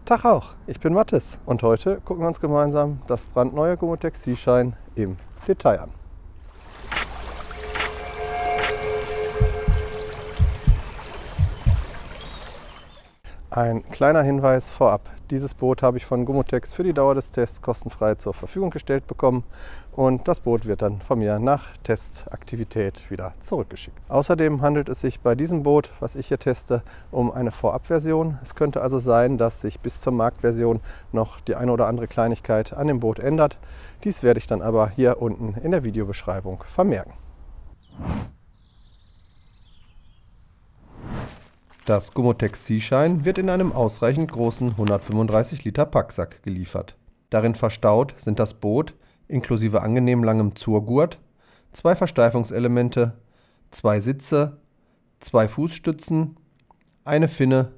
Tag auch, ich bin Mathis und heute gucken wir uns gemeinsam das brandneue Gomotex Seashine im Detail an. Ein kleiner Hinweis vorab. Dieses Boot habe ich von Gomotex für die Dauer des Tests kostenfrei zur Verfügung gestellt bekommen und das Boot wird dann von mir nach Testaktivität wieder zurückgeschickt. Außerdem handelt es sich bei diesem Boot, was ich hier teste, um eine Vorabversion. Es könnte also sein, dass sich bis zur Marktversion noch die eine oder andere Kleinigkeit an dem Boot ändert. Dies werde ich dann aber hier unten in der Videobeschreibung vermerken. Das Gomotex Seashine wird in einem ausreichend großen 135 Liter Packsack geliefert. Darin verstaut sind das Boot inklusive angenehm langem Zurgurt, 2 Versteifungselemente, 2 Sitze, 2 Fußstützen, eine Finne,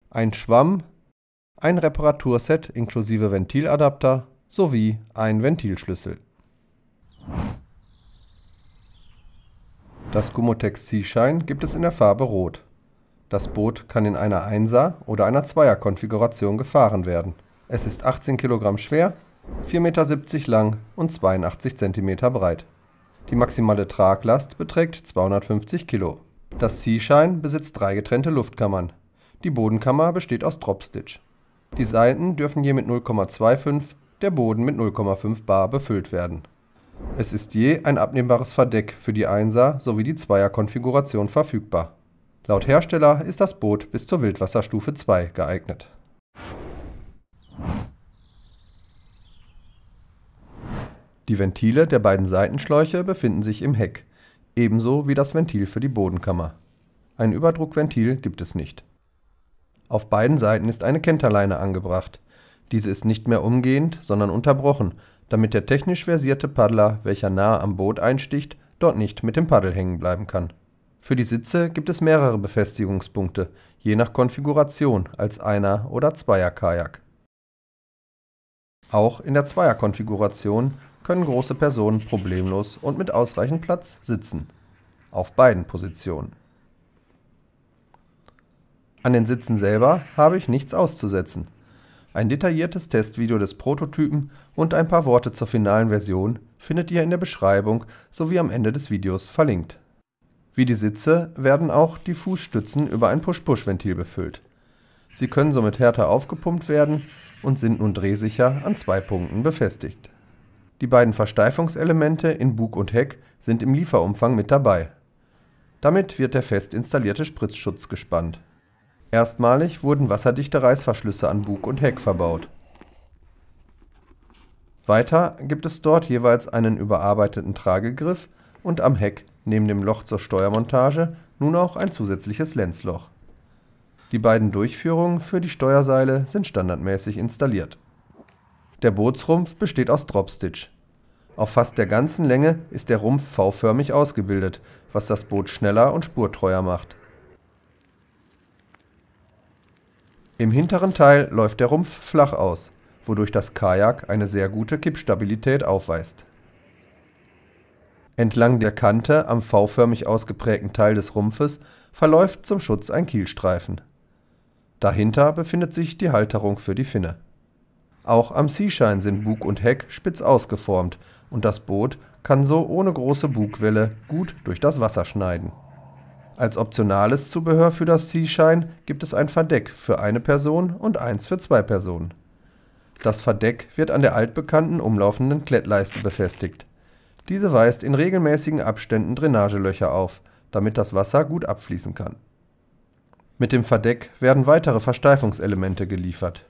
ein Schwamm, ein Reparaturset inklusive Ventiladapter sowie ein Ventilschlüssel. Das Gomotex Seashine gibt es in der Farbe Rot. Das Boot kann in einer 1er oder einer 2er Konfiguration gefahren werden. Es ist 18 Kilogramm schwer, 4,70 Meter lang und 82 cm breit. Die maximale Traglast beträgt 250 Kilo. Das Seashine besitzt 3 getrennte Luftkammern. Die Bodenkammer besteht aus Dropstitch. Die Seiten dürfen je mit 0,25, der Boden mit 0,5 bar befüllt werden. Es ist je ein abnehmbares Verdeck für die 1er sowie die 2er Konfiguration verfügbar. Laut Hersteller ist das Boot bis zur Wildwasserstufe 2 geeignet. Die Ventile der beiden Seitenschläuche befinden sich im Heck, ebenso wie das Ventil für die Bodenkammer. Ein Überdruckventil gibt es nicht. Auf beiden Seiten ist eine Kenterleine angebracht. Diese ist nicht mehr umgehend, sondern unterbrochen, damit der technisch versierte Paddler, welcher nahe am Boot einsticht, dort nicht mit dem Paddel hängen bleiben kann. Für die Sitze gibt es mehrere Befestigungspunkte, je nach Konfiguration als 1er oder 2er Kajak. Auch in der 2er Konfiguration können große Personen problemlos und mit ausreichend Platz sitzen. Auf beiden Positionen. An den Sitzen selber habe ich nichts auszusetzen. Ein detailliertes Testvideo des Prototypen und ein paar Worte zur finalen Version findet ihr in der Beschreibung sowie am Ende des Videos verlinkt. Wie die Sitze werden auch die Fußstützen über ein Push-Push-Ventil befüllt. Sie können somit härter aufgepumpt werden und sind nun drehsicher an 2 Punkten befestigt. Die beiden Versteifungselemente in Bug und Heck sind im Lieferumfang mit dabei. Damit wird der fest installierte Spritzschutz gespannt. Erstmalig wurden wasserdichte Reißverschlüsse an Bug und Heck verbaut. Weiter gibt es dort jeweils einen überarbeiteten Tragegriff und am Heck neben dem Loch zur Steuermontage nun auch ein zusätzliches Lenzloch. Die beiden Durchführungen für die Steuerseile sind standardmäßig installiert. Der Bootsrumpf besteht aus Dropstitch. Auf fast der ganzen Länge ist der Rumpf V-förmig ausgebildet, was das Boot schneller und spurtreuer macht. Im hinteren Teil läuft der Rumpf flach aus, wodurch das Kajak eine sehr gute Kippstabilität aufweist. Entlang der Kante am V-förmig ausgeprägten Teil des Rumpfes verläuft zum Schutz ein Kielstreifen. Dahinter befindet sich die Halterung für die Finne. Auch am Seashine sind Bug und Heck spitz ausgeformt und das Boot kann so ohne große Bugwelle gut durch das Wasser schneiden. Als optionales Zubehör für das Seashine gibt es ein Verdeck für eine Person und eins für 2 Personen. Das Verdeck wird an der altbekannten umlaufenden Klettleiste befestigt. Diese weist in regelmäßigen Abständen Drainagelöcher auf, damit das Wasser gut abfließen kann. Mit dem Verdeck werden weitere Versteifungselemente geliefert.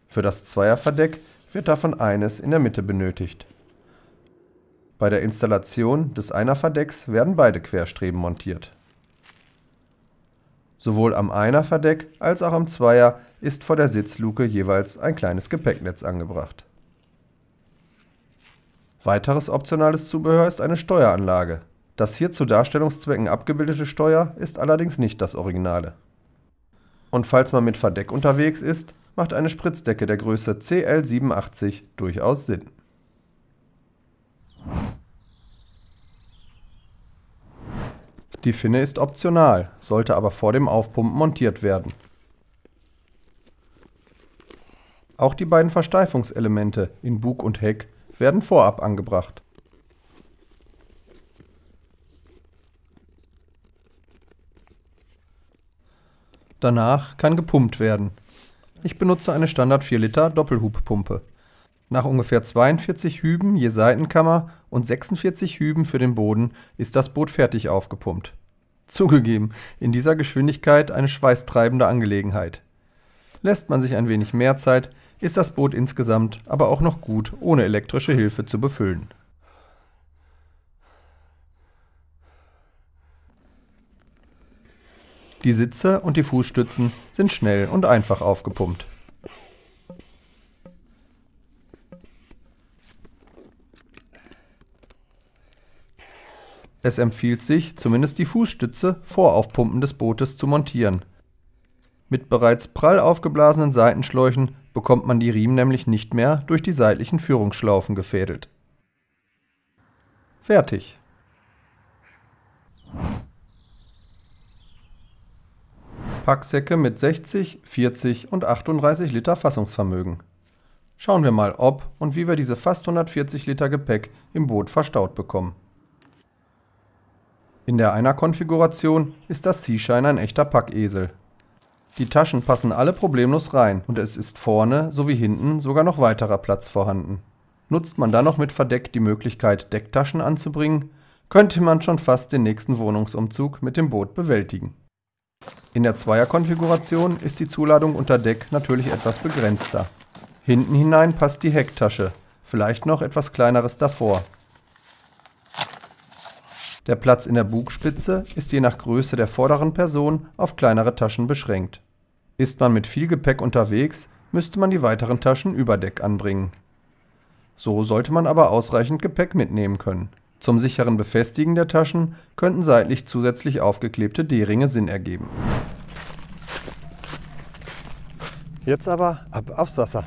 Für das 2er-Verdeck wird davon eines in der Mitte benötigt. Bei der Installation des 1er-Verdecks werden beide Querstreben montiert. Sowohl am 1er-Verdeck als auch am 2er ist vor der Sitzluke jeweils ein kleines Gepäcknetz angebracht. Weiteres optionales Zubehör ist eine Steueranlage. Das hier zu Darstellungszwecken abgebildete Steuer ist allerdings nicht das Originale. Und falls man mit Verdeck unterwegs ist, macht eine Spritzdecke der Größe CL87 durchaus Sinn. Die Finne ist optional, sollte aber vor dem Aufpumpen montiert werden. Auch die beiden Versteifungselemente in Bug und Heck werden vorab angebracht. Danach kann gepumpt werden. Ich benutze eine Standard 4 Liter Doppelhubpumpe. Nach ungefähr 42 Hüben je Seitenkammer und 46 Hüben für den Boden ist das Boot fertig aufgepumpt. Zugegeben, in dieser Geschwindigkeit eine schweißtreibende Angelegenheit. Lässt man sich ein wenig mehr Zeit, ist das Boot insgesamt aber auch noch gut ohne elektrische Hilfe zu befüllen. Die Sitze und die Fußstützen sind schnell und einfach aufgepumpt. Es empfiehlt sich, zumindest die Fußstütze vor Aufpumpen des Bootes zu montieren. Mit bereits prall aufgeblasenen Seitenschläuchen bekommt man die Riemen nämlich nicht mehr durch die seitlichen Führungsschlaufen gefädelt. Fertig! Packsäcke mit 60, 40 und 38 Liter Fassungsvermögen. Schauen wir mal, ob und wie wir diese fast 140 Liter Gepäck im Boot verstaut bekommen. In der Einer-Konfiguration ist das Seashine ein echter Packesel. Die Taschen passen alle problemlos rein und es ist vorne sowie hinten sogar noch weiterer Platz vorhanden. Nutzt man dann noch mit Verdeck die Möglichkeit, Decktaschen anzubringen, könnte man schon fast den nächsten Wohnungsumzug mit dem Boot bewältigen. In der Zweier-Konfiguration ist die Zuladung unter Deck natürlich etwas begrenzter. Hinten hinein passt die Hecktasche, vielleicht noch etwas kleineres davor. Der Platz in der Bugspitze ist je nach Größe der vorderen Person auf kleinere Taschen beschränkt. Ist man mit viel Gepäck unterwegs, müsste man die weiteren Taschen über Deck anbringen. So sollte man aber ausreichend Gepäck mitnehmen können. Zum sicheren Befestigen der Taschen könnten seitlich zusätzlich aufgeklebte D-Ringe Sinn ergeben. Jetzt aber ab aufs Wasser.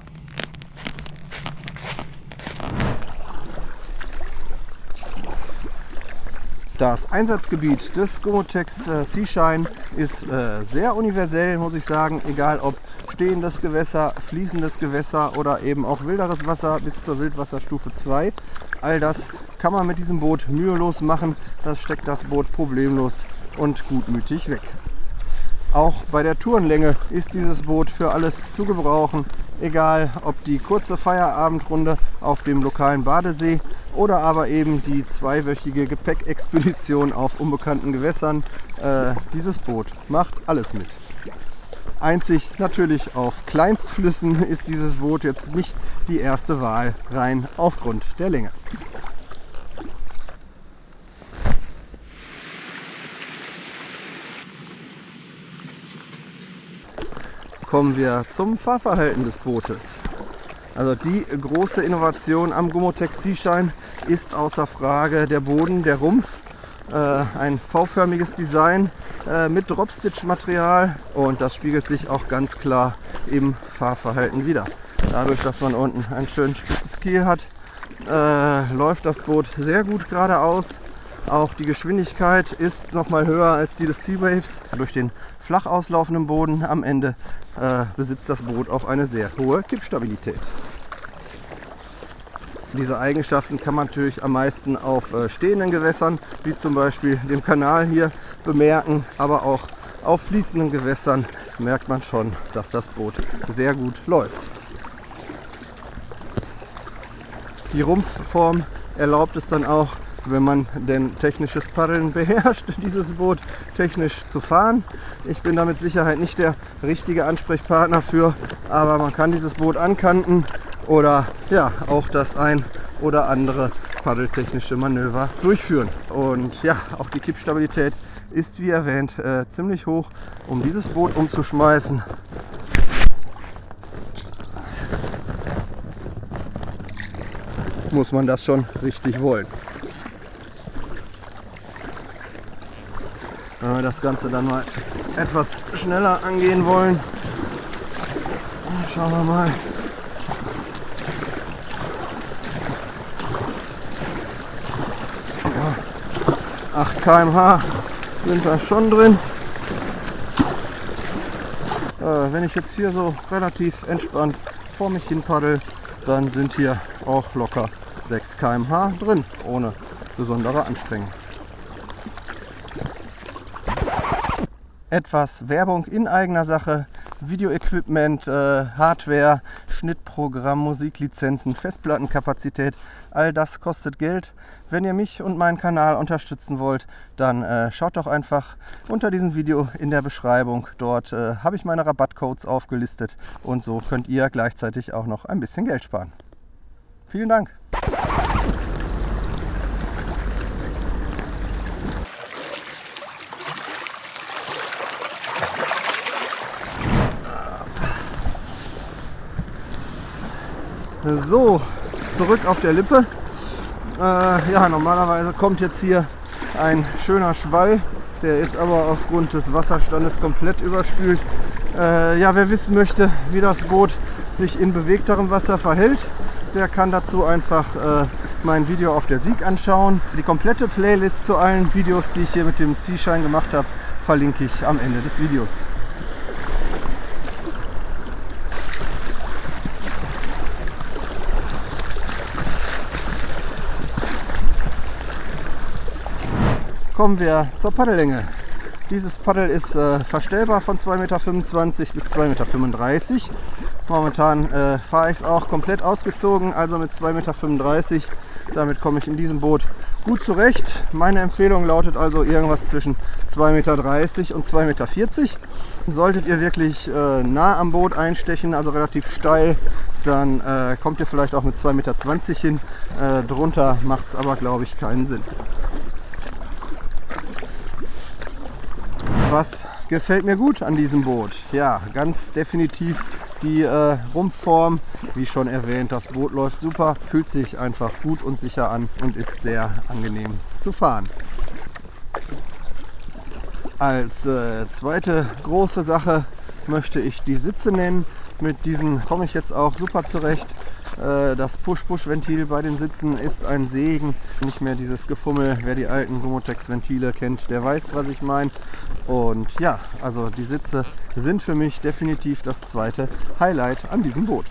Das Einsatzgebiet des Gomotex Seashine ist sehr universell, muss ich sagen, egal ob stehendes Gewässer, fließendes Gewässer oder eben auch wilderes Wasser bis zur Wildwasserstufe 2. All das kann man mit diesem Boot mühelos machen, das steckt das Boot problemlos und gutmütig weg. Auch bei der Tourenlänge ist dieses Boot für alles zu gebrauchen, egal ob die kurze Feierabendrunde auf dem lokalen Badesee oder aber eben die zweiwöchige Gepäckexpedition auf unbekannten Gewässern. Dieses Boot macht alles mit. Einzig natürlich auf Kleinstflüssen ist dieses Boot jetzt nicht die erste Wahl, rein aufgrund der Länge. Kommen wir zum Fahrverhalten des Bootes. Also die große Innovation am Gomotex Seashine ist außer Frage der Boden, der Rumpf. Ein V-förmiges Design mit Dropstitch-Material und das spiegelt sich auch ganz klar im Fahrverhalten wider. Dadurch, dass man unten ein schön spitzes Kiel hat, läuft das Boot sehr gut geradeaus. Auch die Geschwindigkeit ist noch mal höher als die des Seawaves. Durch den flach auslaufenden Boden am Ende besitzt das Boot auch eine sehr hohe Kippstabilität. Diese Eigenschaften kann man natürlich am meisten auf stehenden Gewässern, wie zum Beispiel dem Kanal hier, bemerken. Aber auch auf fließenden Gewässern merkt man schon, dass das Boot sehr gut läuft. Die Rumpfform erlaubt es dann auch, wenn man denn technisches Paddeln beherrscht, dieses Boot technisch zu fahren. Ich bin da mit Sicherheit nicht der richtige Ansprechpartner für, aber man kann dieses Boot ankanten oder ja, auch das ein oder andere paddeltechnische Manöver durchführen. Und ja, auch die Kippstabilität ist wie erwähnt ziemlich hoch, um dieses Boot umzuschmeißen. Muss man das schon richtig wollen. Wenn wir das Ganze dann mal etwas schneller angehen wollen, schauen wir mal. 8 km/h sind da schon drin. Wenn ich jetzt hier so relativ entspannt vor mich hin paddel, dann sind hier auch locker 6 km/h drin, ohne besondere Anstrengung. Etwas Werbung in eigener Sache: Videoequipment, Hardware, Schnittprogramm, Musiklizenzen, Festplattenkapazität, all das kostet Geld. Wenn ihr mich und meinen Kanal unterstützen wollt, dann schaut doch einfach unter diesem Video in der Beschreibung. Dort habe ich meine Rabattcodes aufgelistet und so könnt ihr gleichzeitig auch noch ein bisschen Geld sparen. Vielen Dank! So, zurück auf der Lippe. Ja, normalerweise kommt jetzt hier ein schöner Schwall, der ist aber aufgrund des Wasserstandes komplett überspült. Ja, wer wissen möchte, wie das Boot sich in bewegterem Wasser verhält, der kann dazu einfach mein Video auf der Sieg anschauen. Die komplette Playlist zu allen Videos, die ich hier mit dem Seashine gemacht habe, verlinke ich am Ende des Videos. Kommen wir zur Paddellänge. Dieses Paddel ist verstellbar von 2,25 Meter bis 2,35 Meter. Momentan fahre ich es auch komplett ausgezogen, also mit 2,35 Meter. Damit komme ich in diesem Boot gut zurecht. Meine Empfehlung lautet also irgendwas zwischen 2,30 Meter und 2,40 Meter. Solltet ihr wirklich nah am Boot einstechen, also relativ steil, dann kommt ihr vielleicht auch mit 2,20 Meter hin. Drunter macht es aber, glaube ich, keinen Sinn. Was gefällt mir gut an diesem Boot? Ja, ganz definitiv die Rumpfform. Wie schon erwähnt, das Boot läuft super, fühlt sich einfach gut und sicher an und ist sehr angenehm zu fahren. Als zweite große Sache möchte ich die Sitze nennen. Mit diesen komme ich jetzt auch super zurecht. Das Push-Push-Ventil bei den Sitzen ist ein Segen. Nicht mehr dieses Gefummel. Wer die alten Gomotex-Ventile kennt, der weiß, was ich meine. Und ja, also die Sitze sind für mich definitiv das zweite Highlight an diesem Boot.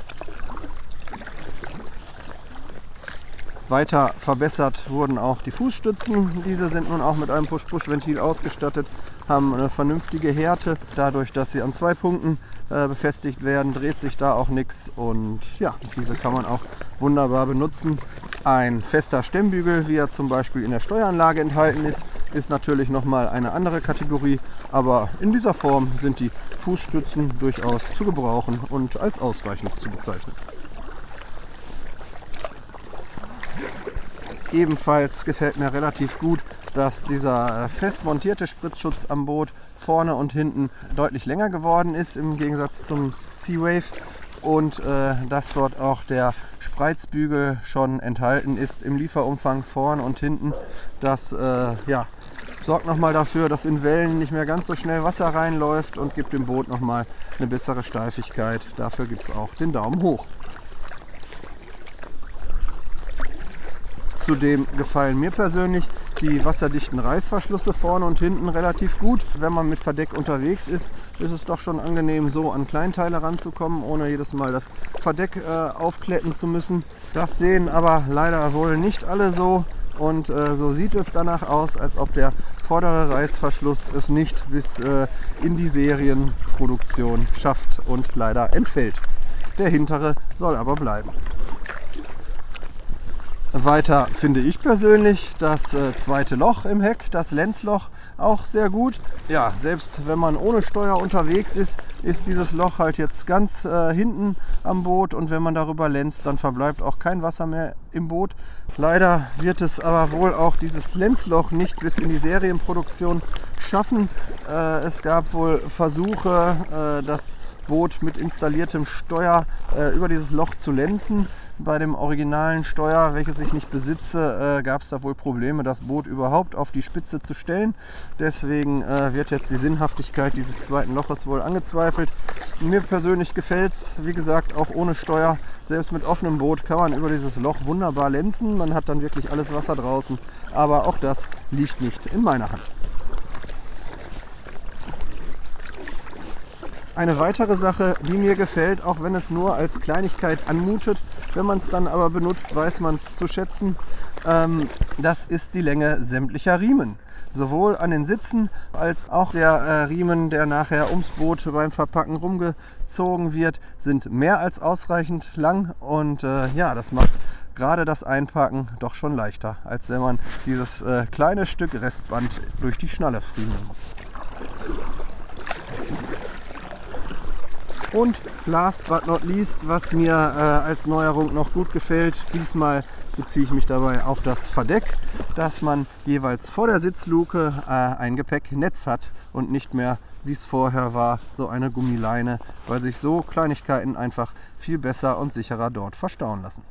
Weiter verbessert wurden auch die Fußstützen. Diese sind nun auch mit einem Push-Push-Ventil ausgestattet, haben eine vernünftige Härte. Dadurch, dass sie an 2 Punkten befestigt werden, dreht sich da auch nichts. Und ja, diese kann man auch wunderbar benutzen. Ein fester Stemmbügel, wie er zum Beispiel in der Steueranlage enthalten ist, ist natürlich nochmal eine andere Kategorie. Aber in dieser Form sind die Fußstützen durchaus zu gebrauchen und als ausreichend zu bezeichnen. Ebenfalls gefällt mir relativ gut, dass dieser fest montierte Spritzschutz am Boot vorne und hinten deutlich länger geworden ist im Gegensatz zum Seawave und dass dort auch der Spreizbügel schon enthalten ist im Lieferumfang vorne und hinten. Das ja, sorgt nochmal dafür, dass in Wellen nicht mehr ganz so schnell Wasser reinläuft und gibt dem Boot nochmal eine bessere Steifigkeit. Dafür gibt es auch den Daumen hoch. Zudem gefallen mir persönlich die wasserdichten Reißverschlüsse vorne und hinten relativ gut. Wenn man mit Verdeck unterwegs ist, ist es doch schon angenehm, so an Kleinteile ranzukommen, ohne jedes Mal das Verdeck aufkletten zu müssen. Das sehen aber leider wohl nicht alle so. Und so sieht es danach aus, als ob der vordere Reißverschluss es nicht bis in die Serienproduktion schafft und leider entfällt. Der hintere soll aber bleiben. Weiter finde ich persönlich das zweite Loch im Heck, das Lenzloch, auch sehr gut. Ja, selbst wenn man ohne Steuer unterwegs ist, ist dieses Loch halt jetzt ganz hinten am Boot und wenn man darüber lenzt, dann verbleibt auch kein Wasser mehr im Boot. Leider wird es aber wohl auch dieses Lenzloch nicht bis in die Serienproduktion schaffen. Es gab wohl Versuche, das Boot mit installiertem Steuer über dieses Loch zu lenzen. Bei dem originalen Steuer, welches ich nicht besitze, gab es da wohl Probleme, das Boot überhaupt auf die Spitze zu stellen. Deswegen wird jetzt die Sinnhaftigkeit dieses zweiten Loches wohl angezweifelt. Mir persönlich gefällt es, wie gesagt, auch ohne Steuer. Selbst mit offenem Boot kann man über dieses Loch wunderbar lenzen. Man hat dann wirklich alles Wasser draußen. Aber auch das liegt nicht in meiner Hand. Eine weitere Sache, die mir gefällt, auch wenn es nur als Kleinigkeit anmutet, wenn man es dann aber benutzt, weiß man es zu schätzen, das ist die Länge sämtlicher Riemen. Sowohl an den Sitzen als auch der Riemen, der nachher ums Boot beim Verpacken rumgezogen wird, sind mehr als ausreichend lang und ja, das macht gerade das Einpacken doch schon leichter, als wenn man dieses kleine Stück Restband durch die Schnalle friemeln muss. Und last but not least, was mir als Neuerung noch gut gefällt, diesmal beziehe ich mich dabei auf das Verdeck, dass man jeweils vor der Sitzluke ein Gepäcknetz hat und nicht mehr, wie es vorher war, so eine Gummileine, weil sich so Kleinigkeiten einfach viel besser und sicherer dort verstauen lassen.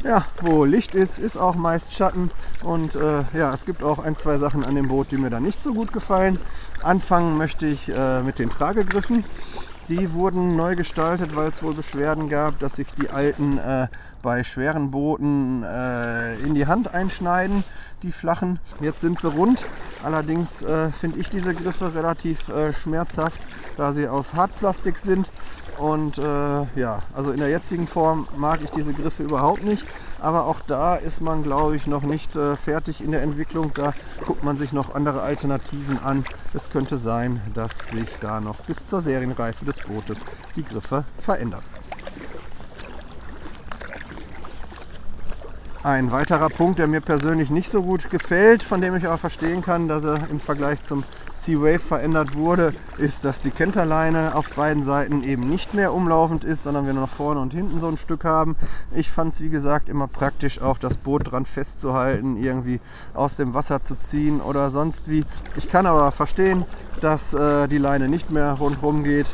Ja, wo Licht ist, ist auch meist Schatten und ja, es gibt auch ein, zwei Sachen an dem Boot, die mir da nicht so gut gefallen. Anfangen möchte ich mit den Tragegriffen. Die wurden neu gestaltet, weil es wohl Beschwerden gab, dass sich die alten bei schweren Booten in die Hand einschneiden, die flachen. Jetzt sind sie rund, allerdings finde ich diese Griffe relativ schmerzhaft, da sie aus Hartplastik sind. Und ja, also in der jetzigen Form mag ich diese Griffe überhaupt nicht. Aber auch da ist man, glaube ich, noch nicht fertig in der Entwicklung. Da guckt man sich noch andere Alternativen an. Es könnte sein, dass sich da noch bis zur Serienreife des Bootes die Griffe verändern. Ein weiterer Punkt, der mir persönlich nicht so gut gefällt, von dem ich aber verstehen kann, dass er im Vergleich zum Seawave verändert wurde, ist, dass die Kenterleine auf beiden Seiten eben nicht mehr umlaufend ist, sondern wir nur noch vorne und hinten so ein Stück haben. Ich fand es, wie gesagt, immer praktisch, auch das Boot dran festzuhalten, irgendwie aus dem Wasser zu ziehen oder sonst wie. Ich kann aber verstehen, dass die Leine nicht mehr rundherum geht.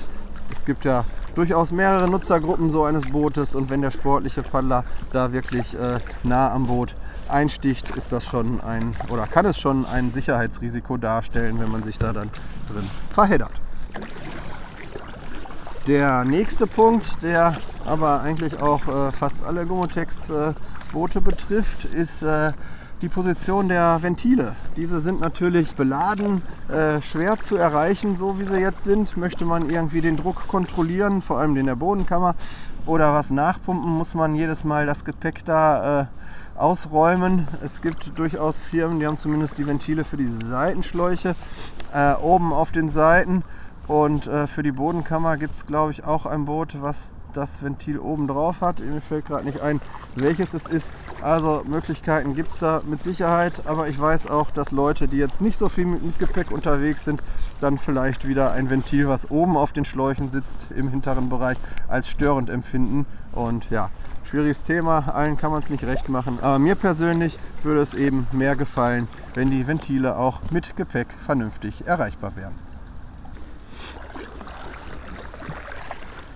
Es gibt ja durchaus mehrere Nutzergruppen so eines Bootes und wenn der sportliche Paddler da wirklich nah am Boot einsticht, ist das schon kann es schon ein Sicherheitsrisiko darstellen, wenn man sich da dann drin verheddert. Der nächste Punkt, der aber eigentlich auch fast alle Gomotex Boote betrifft, ist die Position der Ventile. Diese sind natürlich beladen, schwer zu erreichen, so wie sie jetzt sind. Möchte man irgendwie den Druck kontrollieren, vor allem den der Bodenkammer, oder was nachpumpen, muss man jedes Mal das Gepäck da ausräumen. Es gibt durchaus Firmen, die haben zumindest die Ventile für die Seitenschläuche oben auf den Seiten. Und für die Bodenkammer gibt es, glaube ich, auch ein Boot, was das Ventil oben drauf hat. Mir fällt gerade nicht ein, welches es ist. Also Möglichkeiten gibt es da mit Sicherheit. Aber ich weiß auch, dass Leute, die jetzt nicht so viel mit Gepäck unterwegs sind, dann vielleicht wieder ein Ventil, was oben auf den Schläuchen sitzt, im hinteren Bereich, als störend empfinden. Und ja, schwieriges Thema. Allen kann man es nicht recht machen. Aber mir persönlich würde es eben mehr gefallen, wenn die Ventile auch mit Gepäck vernünftig erreichbar wären.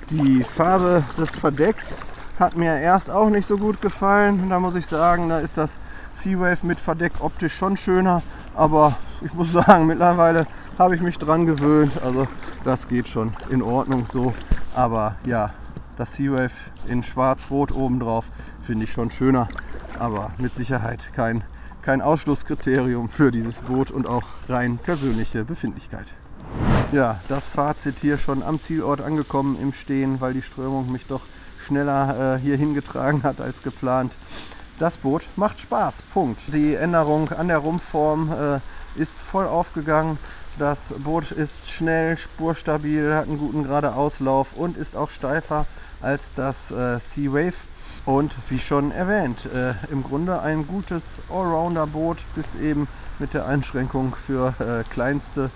Die Farbe des Verdecks hat mir erst auch nicht so gut gefallen. Da muss ich sagen, da ist das Seawave mit Verdeck optisch schon schöner. Aber ich muss sagen, mittlerweile habe ich mich dran gewöhnt. Also das geht schon in Ordnung so. Aber ja, das Seawave in schwarz-rot obendrauf finde ich schon schöner. Aber mit Sicherheit kein Ausschlusskriterium für dieses Boot und auch rein persönliche Befindlichkeit. Ja, das Fazit hier schon am Zielort angekommen im Stehen, weil die Strömung mich doch schneller hier hingetragen hat als geplant. Das Boot macht Spaß, Punkt. Die Änderung an der Rumpfform ist voll aufgegangen. Das Boot ist schnell, spurstabil, hat einen guten Geradeauslauf und ist auch steifer als das Seawave. Und wie schon erwähnt, im Grunde ein gutes Allrounder-Boot, bis eben mit der Einschränkung für kleinste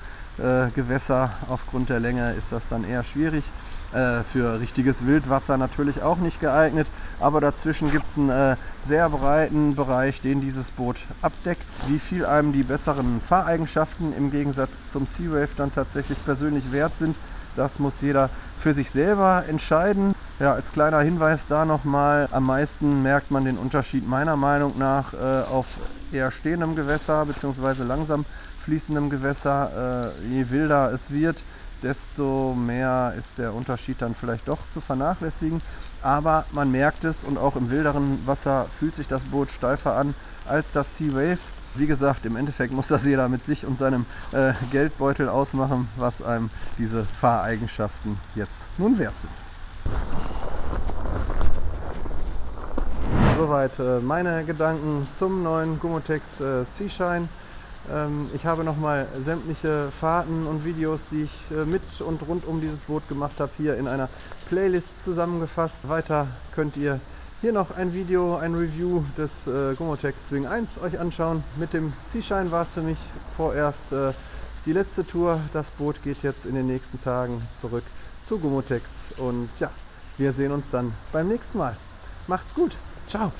Gewässer. Aufgrund der Länge ist das dann eher schwierig. Für richtiges Wildwasser natürlich auch nicht geeignet, aber dazwischen gibt es einen sehr breiten Bereich, den dieses Boot abdeckt. Wie viel einem die besseren Fahreigenschaften im Gegensatz zum Seawave dann tatsächlich persönlich wert sind, das muss jeder für sich selber entscheiden. Ja, als kleiner Hinweis da nochmal, am meisten merkt man den Unterschied meiner Meinung nach auf eher stehendem Gewässer bzw. langsam fließendem Gewässer. Je wilder es wird, desto mehr ist der Unterschied dann vielleicht doch zu vernachlässigen. Aber man merkt es und auch im wilderen Wasser fühlt sich das Boot steifer an als das Seawave. Wie gesagt, im Endeffekt muss das jeder mit sich und seinem Geldbeutel ausmachen, was einem diese Fahreigenschaften jetzt nun wert sind. Soweit meine Gedanken zum neuen Gomotex Seashine. Ich habe nochmal sämtliche Fahrten und Videos, die ich mit und rund um dieses Boot gemacht habe, hier in einer Playlist zusammengefasst. Weiter könnt ihr hier noch ein Video, ein Review des Gomotex Swing 1 euch anschauen. Mit dem Seashine war es für mich vorerst die letzte Tour. Das Boot geht jetzt in den nächsten Tagen zurück zu Gomotex. Und ja, wir sehen uns dann beim nächsten Mal. Macht's gut. Ciao.